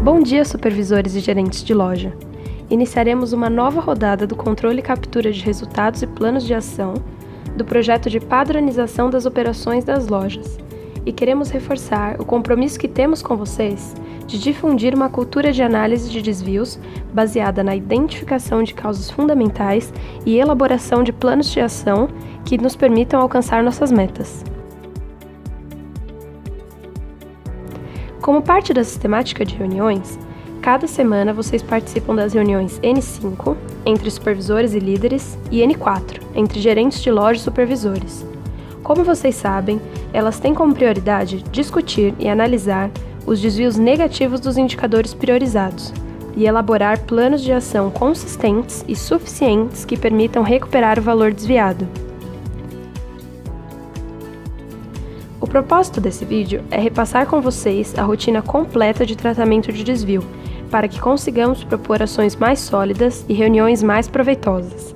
Bom dia, supervisores e gerentes de loja! Iniciaremos uma nova rodada do controle e captura de resultados e planos de ação do projeto de padronização das operações das lojas e queremos reforçar o compromisso que temos com vocês de difundir uma cultura de análise de desvios baseada na identificação de causas fundamentais e elaboração de planos de ação que nos permitam alcançar nossas metas. Como parte da sistemática de reuniões, cada semana vocês participam das reuniões N5, entre supervisores e líderes, e N4, entre gerentes de loja e supervisores. Como vocês sabem, elas têm como prioridade discutir e analisar os desvios negativos dos indicadores priorizados e elaborar planos de ação consistentes e suficientes que permitam recuperar o valor desviado. O propósito desse vídeo é repassar com vocês a rotina completa de tratamento de desvio, para que consigamos propor ações mais sólidas e reuniões mais proveitosas.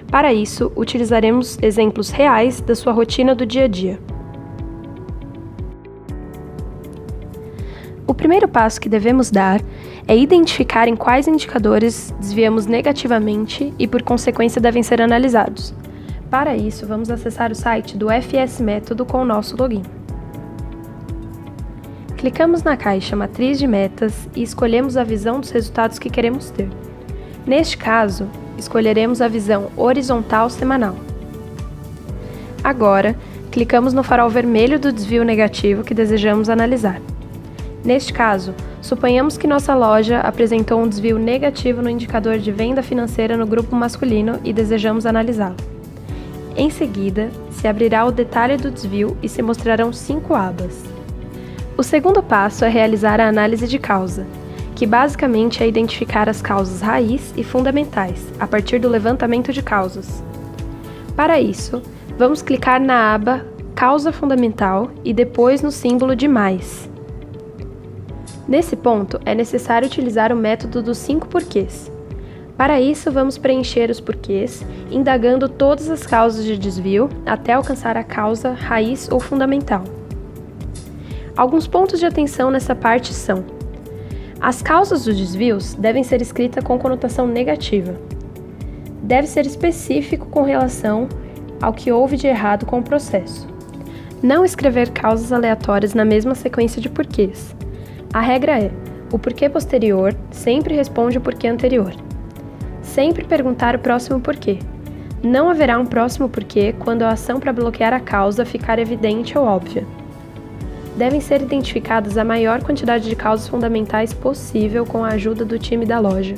Para isso, utilizaremos exemplos reais da sua rotina do dia a dia. O primeiro passo que devemos dar é identificar em quais indicadores desviamos negativamente e, por consequência, devem ser analisados. Para isso, vamos acessar o site do FS Método com o nosso login. Clicamos na caixa Matriz de Metas e escolhemos a visão dos resultados que queremos ter. Neste caso, escolheremos a visão horizontal semanal. Agora, clicamos no farol vermelho do desvio negativo que desejamos analisar. Neste caso, suponhamos que nossa loja apresentou um desvio negativo no indicador de venda financeira no grupo masculino e desejamos analisá-lo. Em seguida, se abrirá o detalhe do desvio e se mostrarão 5 abas. O segundo passo é realizar a análise de causa, que basicamente é identificar as causas raiz e fundamentais, a partir do levantamento de causas. Para isso, vamos clicar na aba Causa Fundamental e depois no símbolo de mais. Nesse ponto, é necessário utilizar o método dos 5 porquês. Para isso, vamos preencher os porquês, indagando todas as causas de desvio até alcançar a causa raiz ou fundamental. Alguns pontos de atenção nessa parte são: as causas dos desvios devem ser escritas com conotação negativa. Deve ser específico com relação ao que houve de errado com o processo. Não escrever causas aleatórias na mesma sequência de porquês. A regra é: o porquê posterior sempre responde o porquê anterior. Sempre perguntar o próximo porquê. Não haverá um próximo porquê quando a ação para bloquear a causa ficar evidente ou óbvia. Devem ser identificadas a maior quantidade de causas fundamentais possível com a ajuda do time da loja.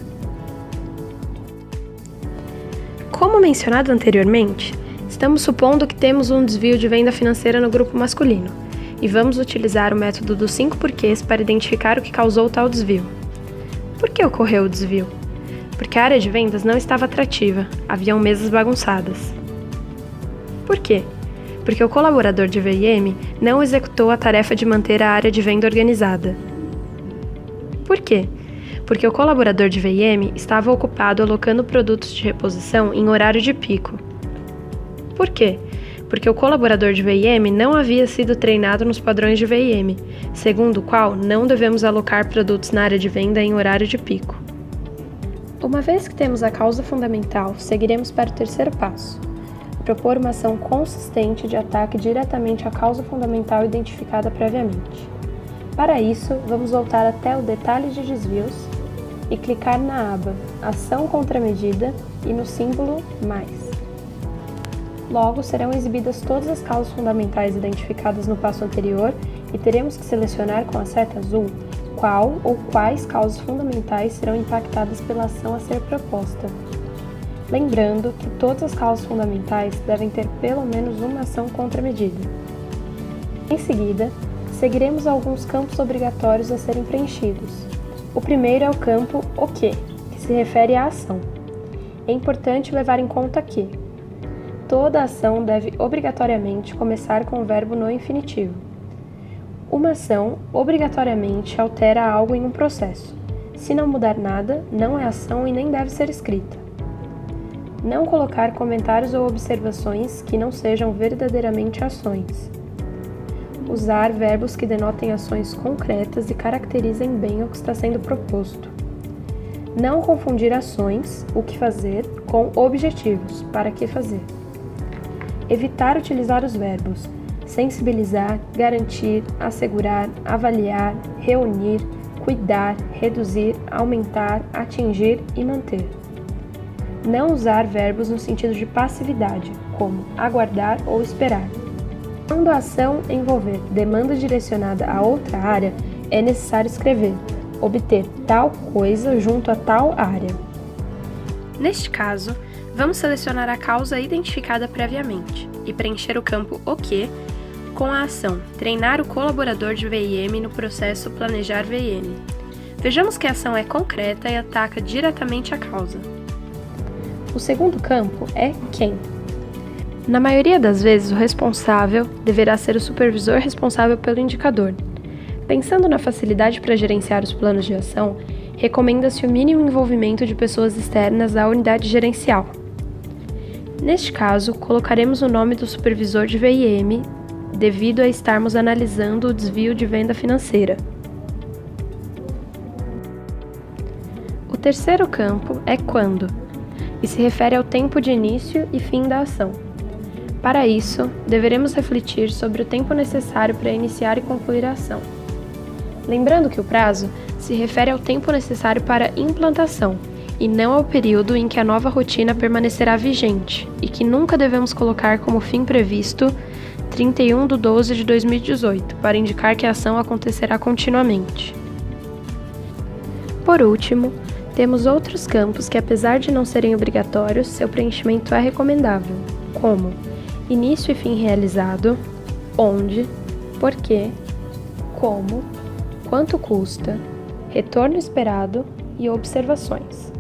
Como mencionado anteriormente, estamos supondo que temos um desvio de venda financeira no grupo masculino e vamos utilizar o método dos 5 porquês para identificar o que causou tal desvio. Por que ocorreu o desvio? Porque a área de vendas não estava atrativa, haviam mesas bagunçadas. Por quê? Porque o colaborador de VIM não executou a tarefa de manter a área de venda organizada. Por quê? Porque o colaborador de VIM estava ocupado alocando produtos de reposição em horário de pico. Por quê? Porque o colaborador de VIM não havia sido treinado nos padrões de VIM, segundo o qual não devemos alocar produtos na área de venda em horário de pico. Uma vez que temos a causa fundamental, seguiremos para o terceiro passo: propor uma ação consistente de ataque diretamente à causa fundamental identificada previamente. Para isso, vamos voltar até o detalhe de desvios e clicar na aba Ação Contramedida e no símbolo Mais. Logo, serão exibidas todas as causas fundamentais identificadas no passo anterior e teremos que selecionar com a seta azul qual ou quais causas fundamentais serão impactadas pela ação a ser proposta. Lembrando que todas as causas fundamentais devem ter pelo menos uma ação contramedida. Em seguida, seguiremos alguns campos obrigatórios a serem preenchidos. O primeiro é o campo O que se refere à ação. É importante levar em conta que toda ação deve obrigatoriamente começar com o verbo no infinitivo. Uma ação obrigatoriamente altera algo em um processo. Se não mudar nada, não é ação e nem deve ser escrita. Não colocar comentários ou observações que não sejam verdadeiramente ações. usar verbos que denotem ações concretas e caracterizem bem o que está sendo proposto. Não confundir ações, o que fazer, com objetivos, para que fazer. Evitar utilizar os verbos sensibilizar, garantir, assegurar, avaliar, reunir, cuidar, reduzir, aumentar, atingir e manter. Não usar verbos no sentido de passividade, como aguardar ou esperar. Quando a ação envolver demanda direcionada a outra área, é necessário escrever obter tal coisa junto a tal área. Neste caso, vamos selecionar a causa identificada previamente e preencher o campo O que com a ação treinar o colaborador de VIM no processo planejar VIM. Vejamos que a ação é concreta e ataca diretamente a causa. O segundo campo é quem. Na maioria das vezes, o responsável deverá ser o supervisor responsável pelo indicador. Pensando na facilidade para gerenciar os planos de ação, recomenda-se o mínimo envolvimento de pessoas externas à unidade gerencial. Neste caso, colocaremos o nome do supervisor de VIM, devido a estarmos analisando o desvio de venda financeira. O terceiro campo é quando, e se refere ao tempo de início e fim da ação. Para isso, deveremos refletir sobre o tempo necessário para iniciar e concluir a ação. Lembrando que o prazo se refere ao tempo necessário para implantação, e não ao período em que a nova rotina permanecerá vigente, e que nunca devemos colocar como fim previsto 31/12/2018, para indicar que a ação acontecerá continuamente. Por último, temos outros campos que, apesar de não serem obrigatórios, seu preenchimento é recomendável, como início e fim realizado, onde, porquê, como, quanto custa, retorno esperado e observações.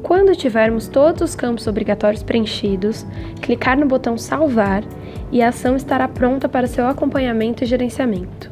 Quando tivermos todos os campos obrigatórios preenchidos, clicar no botão Salvar e a ação estará pronta para seu acompanhamento e gerenciamento.